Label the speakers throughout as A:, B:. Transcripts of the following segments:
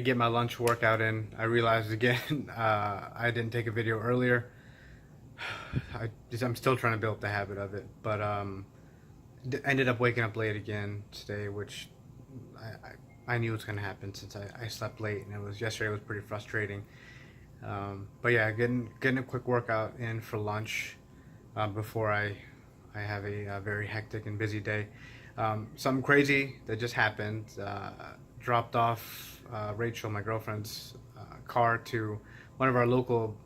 A: get my lunch workout in. I realized again I didn't take a video earlier. I'm still trying to build the habit of it, but ended up waking up late again today, which I knew was going to happen since I slept late, and yesterday was pretty frustrating. But yeah, getting a quick workout in for lunch before I have a very hectic and busy day. Something crazy that just happened. Dropped off Rachel, my girlfriend's car, to one of our local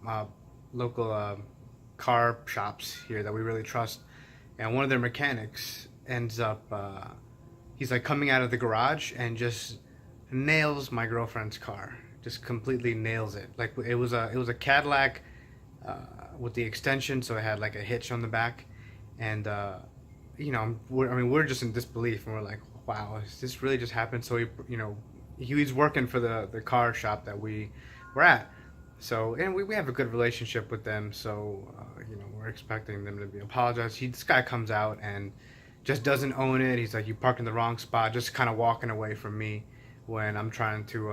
A: car shops here that we really trust, and one of their mechanics ends up he's like coming out of the garage and just nails my girlfriend's car, just completely nails it. Like it was a Cadillac with the extension, so it had like a hitch on the back, and we're just in disbelief, and we're like, wow, is this really just happened? So he's working for the car shop that we were at. So, and we have a good relationship with them, so we're expecting them to be apologize. This guy comes out and just doesn't own it. He's like, you parked in the wrong spot, just kind of walking away from me when I'm trying to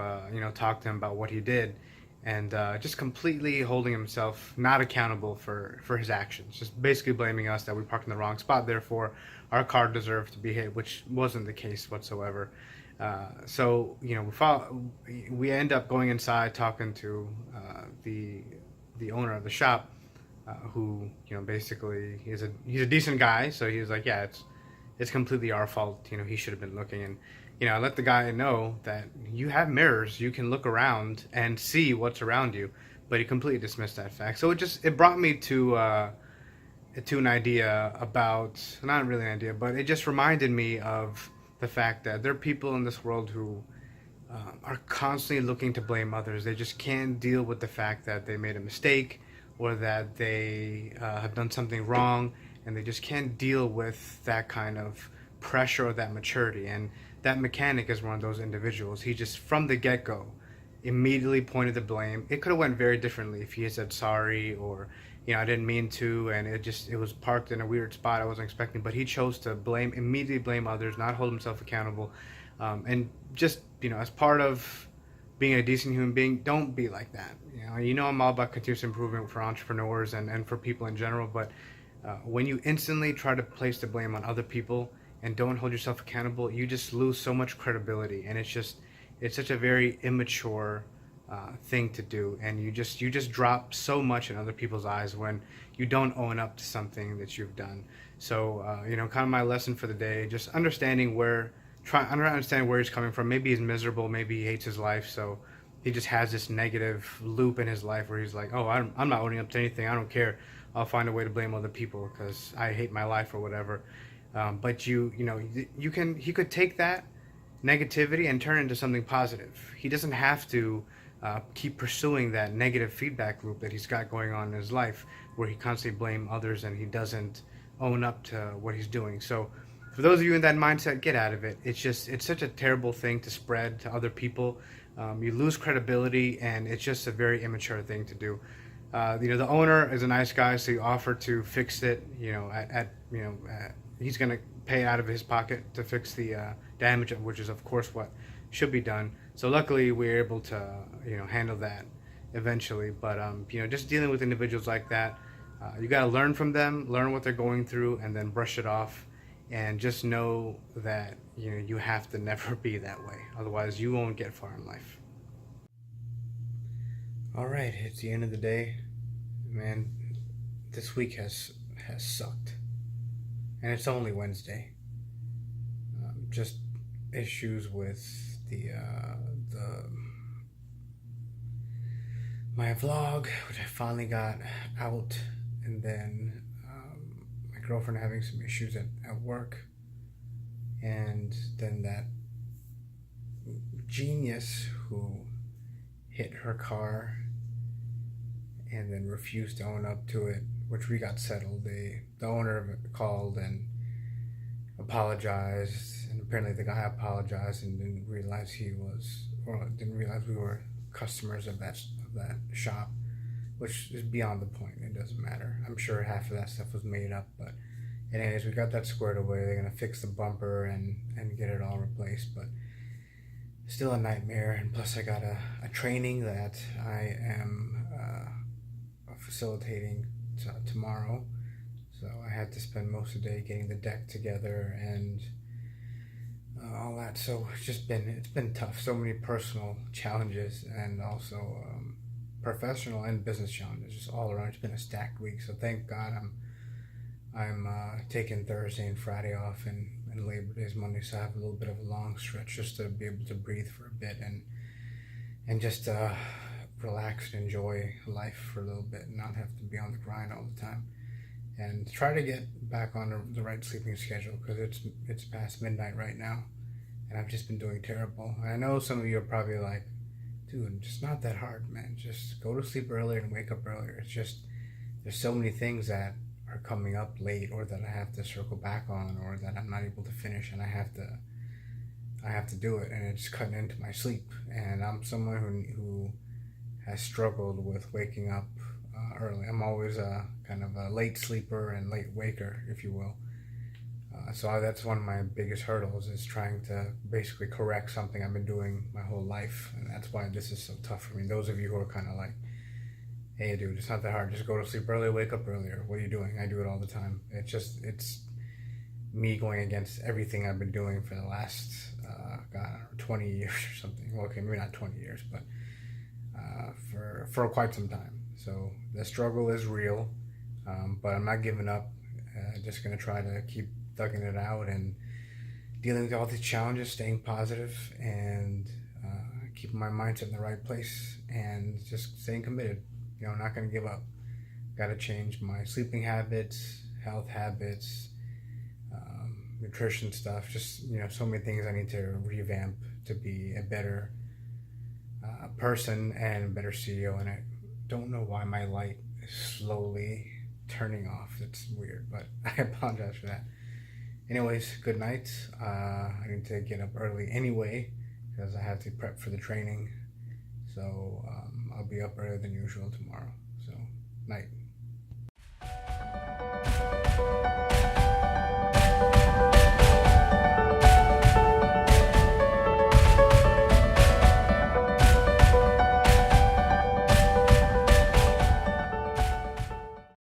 A: talk to him about what he did, and just completely holding himself not accountable for his actions, just basically blaming us that we parked in the wrong spot, therefore our car deserved to be hit, which wasn't the case whatsoever. So we end up going inside, talking to the owner of the shop, who basically he's a decent guy. So he was like, yeah, it's completely our fault. He should have been looking. And I let the guy know that you have mirrors, you can look around and see what's around you. But he completely dismissed that fact. So it brought me to an idea about, not really an idea, but it just reminded me of the fact that there are people in this world who are constantly looking to blame others. They just can't deal with the fact that they made a mistake, or that they have done something wrong, and they just can't deal with that kind of pressure or that maturity. And that mechanic is one of those individuals. He just, from the get-go, immediately pointed the blame. It could have went very differently if he had said sorry, or I didn't mean to, and it was parked in a weird spot I wasn't expecting. But he chose to immediately blame others, not hold himself accountable, and just as part of being a decent human being, don't be like that. I'm all about continuous improvement for entrepreneurs and for people in general. But when you instantly try to place the blame on other people and don't hold yourself accountable, you just lose so much credibility, and it's such a very immature thing to do, and you just drop so much in other people's eyes when you don't own up to something that you've done. So kind of my lesson for the day, just understanding where he's coming from. Maybe he's miserable, maybe he hates his life, so he just has this negative loop in his life where he's like, oh, I'm not owning up to anything, I don't care, I'll find a way to blame other people because I hate my life or whatever. But he could take that negativity and turn it into something positive. He doesn't have to keep pursuing that negative feedback loop that he's got going on in his life, where he constantly blames others and he doesn't own up to what he's doing. So for those of you in that mindset, get out of it. It's such a terrible thing to spread to other people. You lose credibility, and it's just a very immature thing to do. The owner is a nice guy, so he offered to fix it. He's going to pay out of his pocket to fix the damage, which is of course what should be done. So luckily we were able to handle that eventually. But just dealing with individuals like that, you got to learn from them, learn what they're going through, and then brush it off. And just know that you have to never be that way, otherwise you won't get far in life. All right, it's the end of the day, man. This week has sucked, and it's only Wednesday. Just issues with my vlog, which I finally got out, and then my girlfriend having some issues at work, and then that genius who hit her car and then refused to own up to it, which we got settled. The owner of it called and apologized, and apparently the guy apologized and didn't realize we were customers of that shop, which is beyond the point. It doesn't matter. I'm sure half of that stuff was made up, but anyways, we got that squared away. They're gonna fix the bumper and get it all replaced. But still a nightmare. And plus, I got a training that I am facilitating tomorrow. So I had to spend most of the day getting the deck together and all that. So it's been tough. So many personal challenges and also professional and business challenges, just all around. It's been a stacked week. So thank God I'm taking Thursday and Friday off, and Labor Day is Monday. So I have a little bit of a long stretch just to be able to breathe for a bit and just relax and enjoy life for a little bit and not have to be on the grind all the time. And try to get back on the right sleeping schedule because it's past midnight right now, and I've just been doing terrible. And I know some of you are probably like, dude, it's not that hard, man. Just go to sleep earlier and wake up earlier. It's just there's so many things that are coming up late, or that I have to circle back on, or that I'm not able to finish, and I have to do it, and it's cutting into my sleep. And I'm someone who has struggled with waking up early. I'm always a kind of a late sleeper and late waker, if you will. So that's one of my biggest hurdles, is trying to basically correct something I've been doing my whole life, and that's why this is so tough for me. Those of you who are kind of like, hey dude, it's not that hard, just go to sleep early, wake up earlier. What are you doing? I do it all the time. It's me going against everything I've been doing for the last, God, I don't know, 20 years or something. Okay, maybe not 20 years, but for quite some time. So the struggle is real, but I'm not giving up. Just going to try to keep thugging it out and dealing with all these challenges, staying positive, and keeping my mindset in the right place, and just staying committed. You know, not going to give up. Got to change my sleeping habits, health habits, nutrition stuff. Just, you know, so many things I need to revamp to be a better person and a better CEO. And I don't know why my light is slowly turning off. It's weird, but I apologize for that. Anyways, good night. I need to get up early anyway because I have to prep for the training. So I'll be up earlier than usual tomorrow. So, night.